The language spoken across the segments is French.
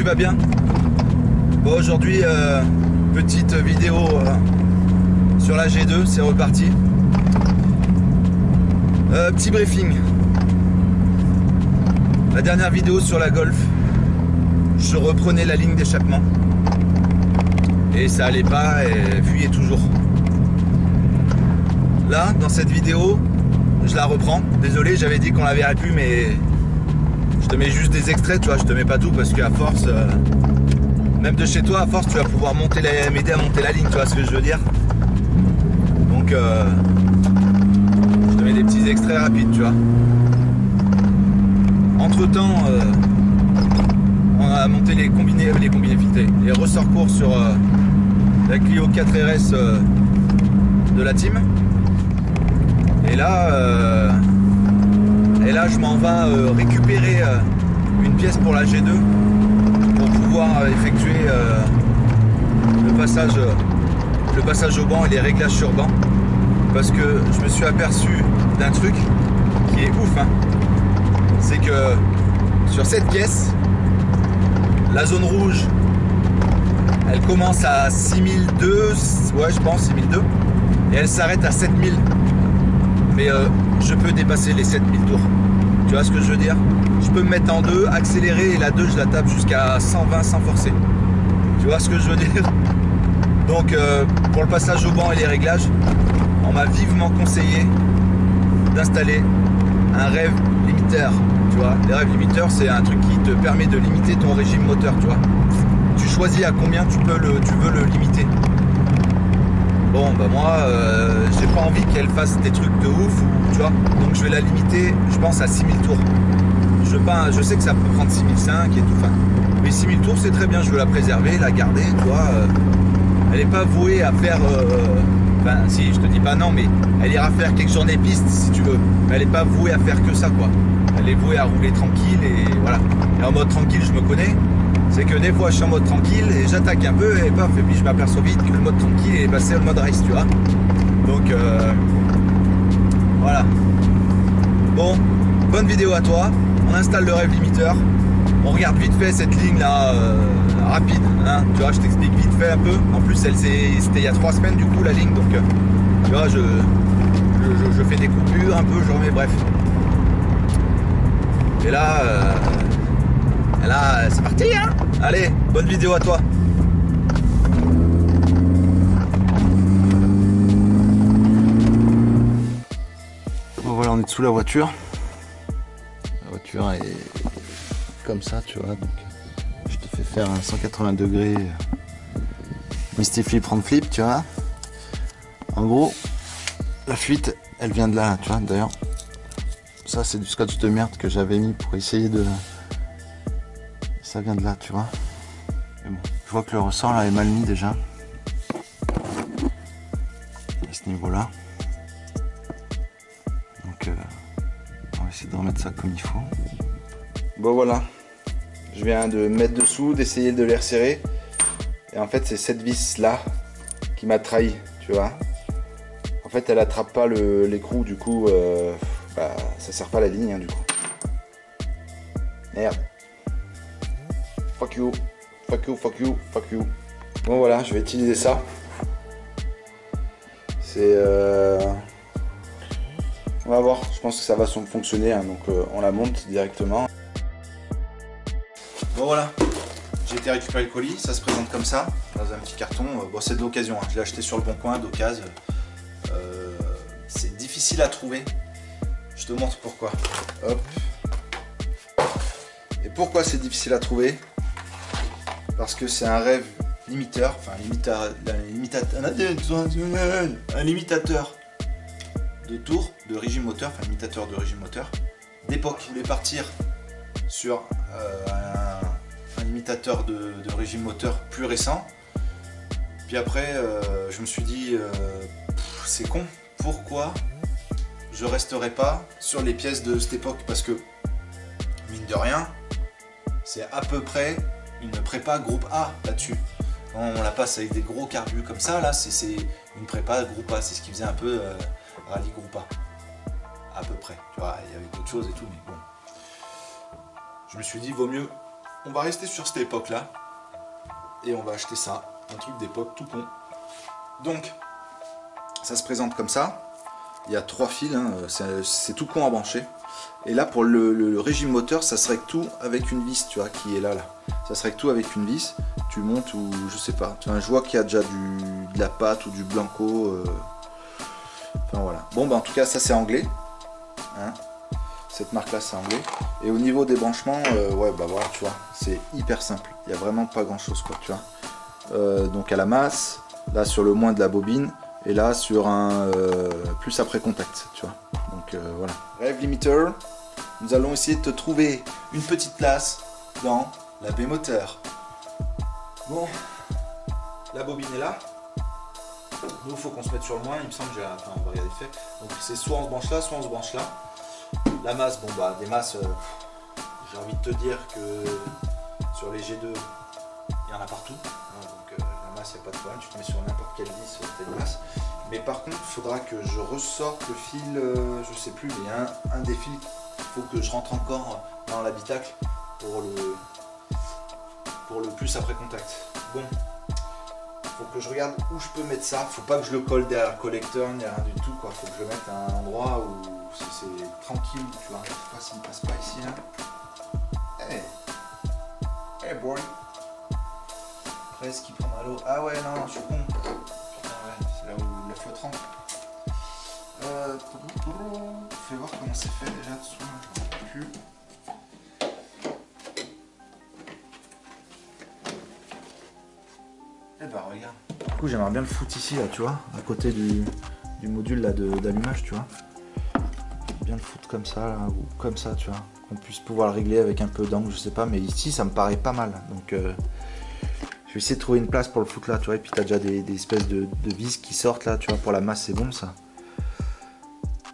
vas bien? Bon, aujourd'hui, petite vidéo sur la G2, c'est reparti. Petit briefing. La dernière vidéo sur la Golf, je reprenais la ligne d'échappement. Et ça allait pas et fuyait toujours. Là, dans cette vidéo, je la reprends. Désolé, j'avais dit qu'on la verrait plus, mais je te mets juste des extraits, tu vois, je te mets pas tout parce qu'à force, même de chez toi, à force, tu vas pouvoir m'aider à monter la ligne, tu vois ce que je veux dire. Donc, je te mets des petits extraits rapides, tu vois. Entre temps, on a monté les combinés filtrés, les ressorts courts sur la Clio 4 RS de la team. Et là, je m'en vais récupérer une pièce pour la G2 pour pouvoir effectuer le passage au banc et les réglages sur banc. Parce que je me suis aperçu d'un truc qui est ouf, hein. C'est que sur cette pièce, la zone rouge, elle commence à 6002, ouais je pense 6002, et elle s'arrête à 7000. Mais je peux dépasser les 7000 tours. Tu vois ce que je veux dire? Je peux me mettre en 2, accélérer, et la 2 je la tape jusqu'à 120 sans forcer. Tu vois ce que je veux dire? Donc pour le passage au banc et les réglages, on m'a vivement conseillé d'installer un rêve limiteur. Tu vois, les rêves limiteurs, c'est un truc qui te permet de limiter ton régime moteur, tu vois. Tu choisis à combien tu veux le limiter. Bon, bah moi, j'ai pas envie qu'elle fasse des trucs de ouf, tu vois. Donc je vais la limiter, je pense, à 6000 tours. Je sais que ça peut prendre 6005 et tout, enfin. Mais 6000 tours, c'est très bien, je veux la préserver, la garder, tu vois. Elle n'est pas vouée à faire... Enfin, si, je te dis pas non, mais elle ira faire quelques journées piste, si tu veux. Mais elle n'est pas vouée à faire que ça, quoi. Elle est vouée à rouler tranquille et voilà. Et en mode tranquille, je me connais. C'est que des fois, je suis en mode tranquille et j'attaque un peu et paf, et puis je m'aperçois vite que le mode tranquille est passé au mode race, tu vois. Donc, voilà. Bon, bonne vidéo à toi. On installe le rêve limiteur. On regarde vite fait cette ligne là, rapide. Hein. Tu vois, je t'explique vite fait un peu. En plus, c'était il y a 3 semaines du coup la ligne. Donc, tu vois, je fais des coupures un peu, je remets, bref. Et là, c'est parti, hein. Allez, bonne vidéo à toi. Bon voilà, on est sous la voiture. La voiture est comme ça, tu vois. Donc, je te fais faire un 180 degrés Misty Flip front flip, tu vois. En gros, la fuite, elle vient de là, tu vois. D'ailleurs, ça c'est du scotch de merde que j'avais mis pour essayer de... Ça vient de là, tu vois. Mais bon, je vois que le ressort là est mal mis déjà. À ce niveau-là. Donc, on va essayer de remettre ça comme il faut. Bon voilà. Je viens de mettre dessous, d'essayer de les resserrer. Et en fait, c'est cette vis là qui m'a trahi, tu vois. En fait, elle attrape pas l'écrou, du coup, ça sert pas la ligne, hein, du coup. Merde. Fuck you, fuck you, fuck you, fuck you. Bon voilà, je vais utiliser ça. C'est... On va voir, je pense que ça va fonctionner, hein, donc on la monte directement. Bon voilà, j'ai été récupérer le colis, ça se présente comme ça, dans un petit carton. Bon, c'est de l'occasion, hein. Je l'ai acheté sur le bon coin d'occasion. C'est difficile à trouver. Je te montre pourquoi. Hop. Et pourquoi c'est difficile à trouver? Parce que c'est un rêve limiteur, enfin un limitateur de tour, de régime moteur, enfin limitateur de régime moteur. D'époque, je voulais partir sur un limitateur de régime moteur plus récent. Puis après, je me suis dit, c'est con, pourquoi je resterai pas sur les pièces de cette époque? Parce que, mine de rien, c'est à peu près une prépa groupe A là-dessus. Quand on la passe avec des gros carbus comme ça, là, c'est une prépa groupe A. C'est ce qui faisait un peu rallye groupe A. À peu près. Tu vois, il y avait d'autres choses et tout, mais bon. Je me suis dit, vaut mieux on va rester sur cette époque là et on va acheter ça, un truc d'époque tout con. Donc ça se présente comme ça, il y a 3 fils, hein. C'est tout con à brancher. Et là pour le régime moteur, ça serait que tout avec une vis, tu vois, qui est là. Ça serait que tout avec une vis, tu montes ou je sais pas. Tu vois, je vois qu'il y a déjà de la pâte ou du blanco. Enfin voilà. Bon bah en tout cas ça c'est anglais. Hein, cette marque là c'est anglais. Et au niveau des branchements, ouais bah voilà, tu vois, c'est hyper simple. Il n'y a vraiment pas grand chose quoi, tu vois. Donc à la masse, là sur le moins de la bobine, et là sur un plus après contact, tu vois. Donc voilà. Rêve limiter, nous allons essayer de te trouver une petite place dans la baie moteur. Bon, la bobine est là. Nous, il faut qu'on se mette sur le moins. Il me semble que j'ai. Enfin, on va regarder fait. Donc, c'est soit on se branche là, soit on se branche là. La masse, bon, bah, des masses, j'ai envie de te dire que sur les G2, il y en a partout. Hein, donc, la masse, il n'y a pas de problème. Tu te mets sur n'importe quelle vis, tu as une masse. Mais par contre, il faudra que je ressorte le fil, je sais plus, mais un des fils, il faut que je rentre encore dans l'habitacle pour le plus après contact. Bon, faut que je regarde où je peux mettre ça. Faut pas que je le colle derrière le collecteur ni rien du tout, quoi. Faut que je le mette à un endroit où c'est tranquille, tu vois. Je sais pas s'il passe pas ici, là. Hey boy. Presque qu'il prendra l'eau. Ah ouais, non, je suis con. C'est là où la faute rentre. Fais voir comment c'est fait déjà dessous. Je ne sais plus. Eh ben regarde. Du coup j'aimerais bien le foutre ici là, tu vois, à côté du module là d'allumage, tu vois. Bien le foutre comme ça là, ou comme ça, tu vois. Qu'on puisse pouvoir le régler avec un peu d'angle, je sais pas, mais ici ça me paraît pas mal. Donc je vais essayer de trouver une place pour le foutre là, tu vois. Et puis t'as déjà des espèces de vis qui sortent là, tu vois. Pour la masse c'est bon ça.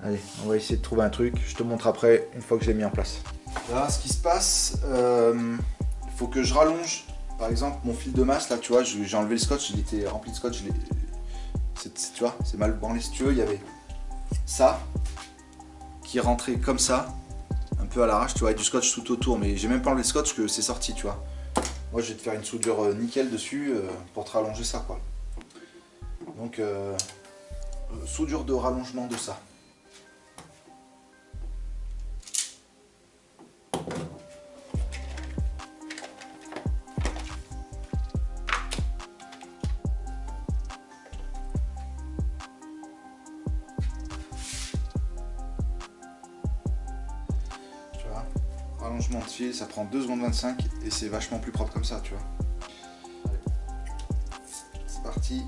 Allez, on va essayer de trouver un truc. Je te montre après une fois que je l'ai mis en place. Là, ce qui se passe, il faut que je rallonge. Par exemple, mon fil de masse, là, tu vois, j'ai enlevé le scotch, il était rempli de scotch. Tu vois, c'est mal branlé. Si tu veux, il y avait ça qui rentrait comme ça, un peu à l'arrache, tu vois, avec du scotch tout autour. Mais j'ai même pas enlevé le scotch que c'est sorti, tu vois. Moi, je vais te faire une soudure nickel dessus pour te rallonger ça, quoi. Donc, soudure de rallongement de ça. Rallongement de fil, ça prend 2 secondes 25 et c'est vachement plus propre comme ça, tu vois. C'est parti.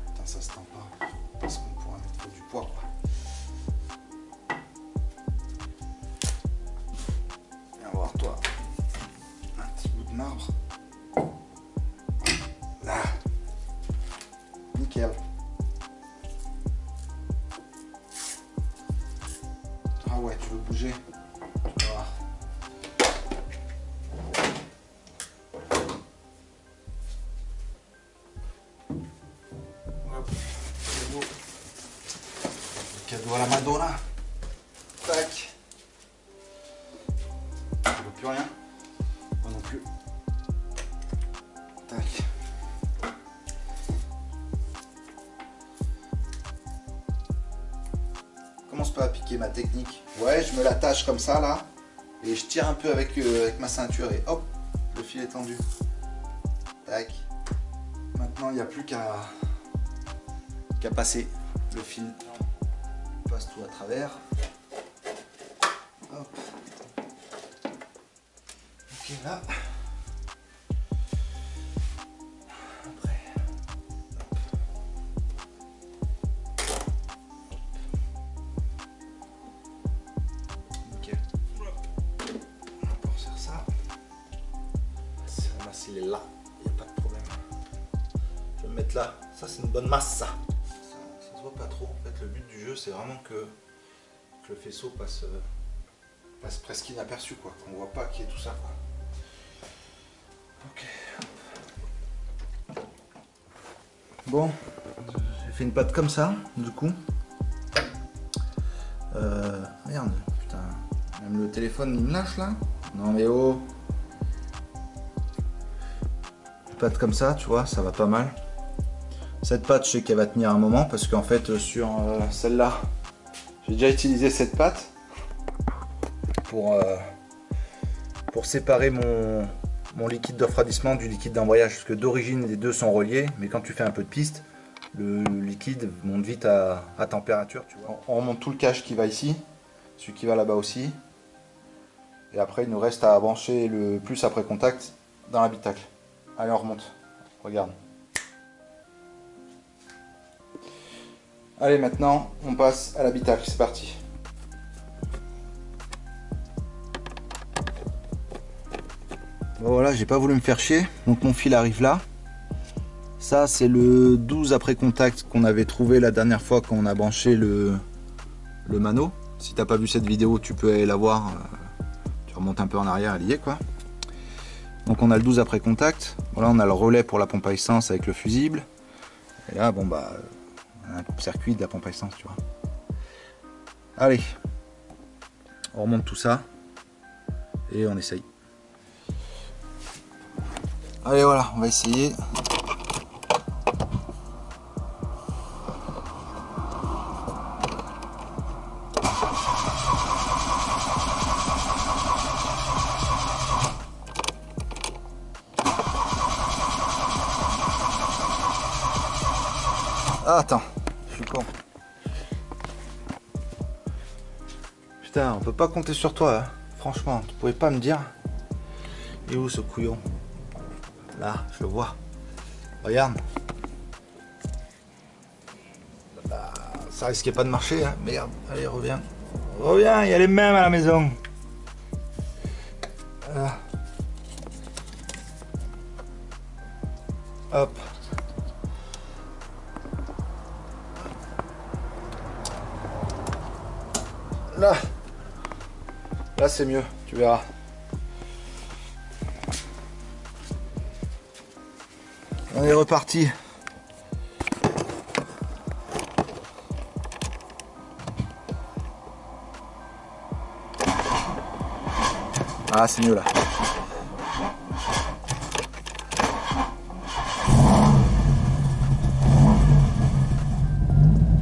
Putain, ça se tend pas. Parce qu'on pourra mettre du poids, quoi. Viens voir, toi. Un petit bout de marbre. Là. Nickel. Ah ouais, tu veux bouger? Tu vas voir. Hop, cadeau. Cadeau à la Madonna. Tac. Je vois plus rien. Moi non plus. Tac. Commence pas à piquer ma technique. Ouais, je me l'attache comme ça là. Et je tire un peu avec ma ceinture et hop, le fil est tendu. Tac. Maintenant, il n'y a plus qu'à passer le fil. On passe tout à travers. Hop. Ok, là. Après. Nickel. On va resserrer ça. La masse, il est là. Il n'y a pas de problème. Je vais me mettre là. Ça, c'est une bonne masse, ça. Ça se voit pas trop. En fait, le but du jeu, c'est vraiment que le faisceau passe presque inaperçu, quoi. Qu'on voit pas qu'il y ait tout ça, quoi. Ok. Bon, j'ai fait une pâte comme ça, du coup. Merde, putain. Même le téléphone, il me lâche là. Non mais oh. Une pâte comme ça, tu vois, ça va pas mal. Cette pâte, je sais qu'elle va tenir un moment parce qu'en fait, sur celle-là, j'ai déjà utilisé cette pâte pour séparer mon liquide de refroidissement du liquide d'embrayage. Parce que d'origine, les deux sont reliés, mais quand tu fais un peu de piste, le liquide monte vite à température. Tu vois. On remonte tout le cache qui va ici, celui qui va là-bas aussi. Et après, il nous reste à brancher le plus après contact dans l'habitacle. Allez, on remonte. Regarde. Allez, maintenant, on passe à l'habitacle. C'est parti. Bon, voilà, j'ai pas voulu me faire chier. Donc, mon fil arrive là. Ça, c'est le 12 après contact qu'on avait trouvé la dernière fois quand on a branché le mano. Si t'as pas vu cette vidéo, tu peux aller la voir. Tu remontes un peu en arrière, elle y est quoi. Donc on a le 12 après contact. Voilà, on a le relais pour la pompe à essence avec le fusible. Et là, bon bah, un circuit de la pompe à essence, tu vois. Allez, on remonte tout ça et on essaye. Allez, voilà, on va essayer. Ah, attends, je suis con. Putain, on peut pas compter sur toi, hein. Franchement, tu pouvais pas me dire. Et où ce couillon? Là, je le vois. Regarde. Bah, ça risquait pas de marcher, hein. Merde, allez, reviens. Reviens, il y a les mêmes à la maison. Voilà. Hop. Là c'est mieux, tu verras. On est reparti. Ah, c'est mieux là.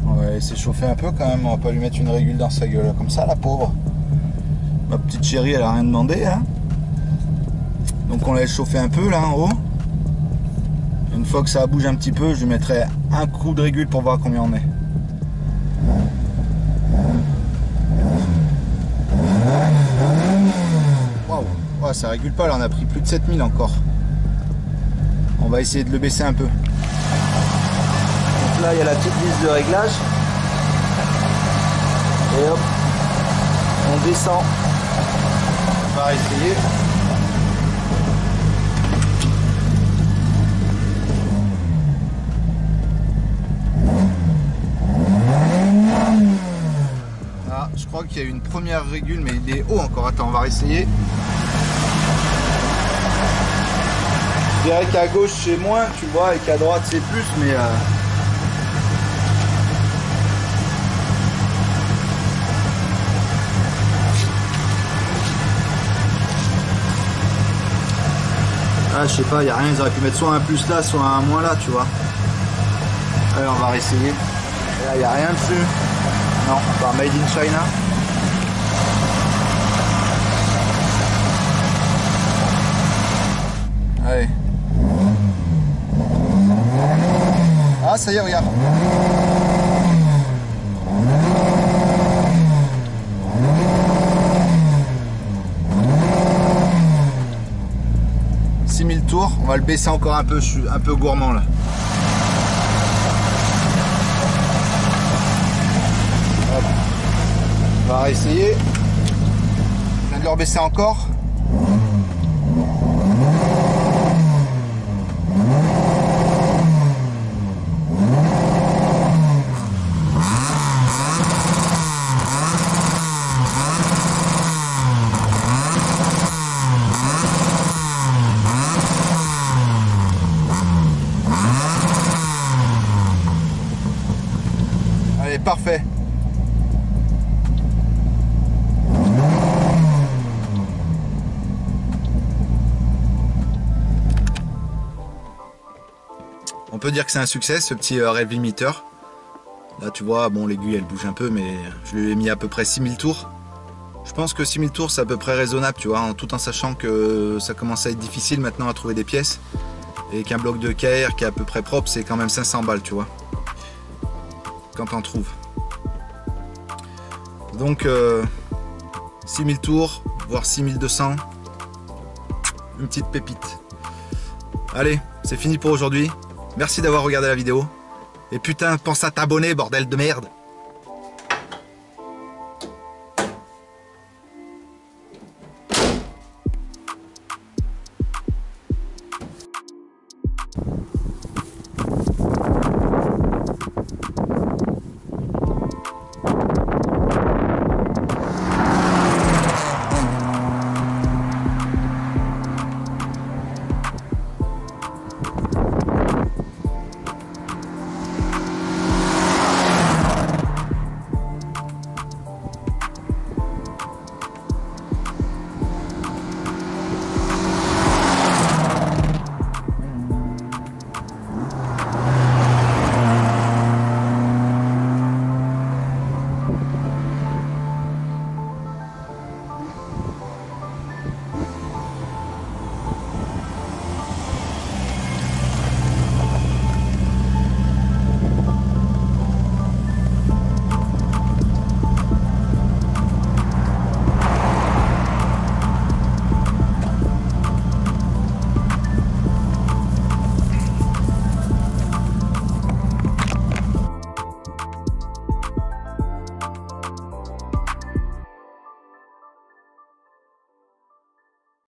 On va laisser chauffer un peu quand même, on va pas lui mettre une régule dans sa gueule comme ça, la pauvre. Ma petite chérie, elle a rien demandé, hein. Donc on la laisse chauffer un peu là en haut. Une fois que ça bouge un petit peu, je lui mettrai un coup de régule pour voir combien on est. Waouh, ouais, ça régule pas là, on a pris plus de 7000 encore. On va essayer de le baisser un peu. Donc là, il y a la petite vis de réglage. Et hop, on descend. On va essayer. Ah, je crois qu'il y a eu une première régule, mais il est haut encore. Attends, on va réessayer. Je dirais qu'à gauche c'est moins, tu vois, et qu'à droite c'est plus, mais ah, je sais pas, il n'y a rien, ils auraient pu mettre soit un plus là, soit un moins là, tu vois. Allez, on va réessayer. Et là, il n'y a rien dessus. Non, pas Made in China. Allez. Ah, ça y est, regarde. Tours, on va le baisser encore un peu, je suis un peu gourmand là. Hop. On va réessayer. Je viens de le rebaisser encore. parfait. On peut dire que c'est un succès, ce petit rev limiter. Là tu vois, bon l'aiguille elle bouge un peu, mais je lui ai mis à peu près 6000 tours. Je pense que 6000 tours c'est à peu près raisonnable, tu vois, tout en sachant que ça commence à être difficile maintenant à trouver des pièces. Et qu'un bloc de KR qui est à peu près propre, c'est quand même 500 balles, tu vois. Quand t'en trouves. Donc 6000 tours, voire 6200. Une petite pépite. Allez, c'est fini pour aujourd'hui. Merci d'avoir regardé la vidéo. Et putain, pense à t'abonner, bordel de merde.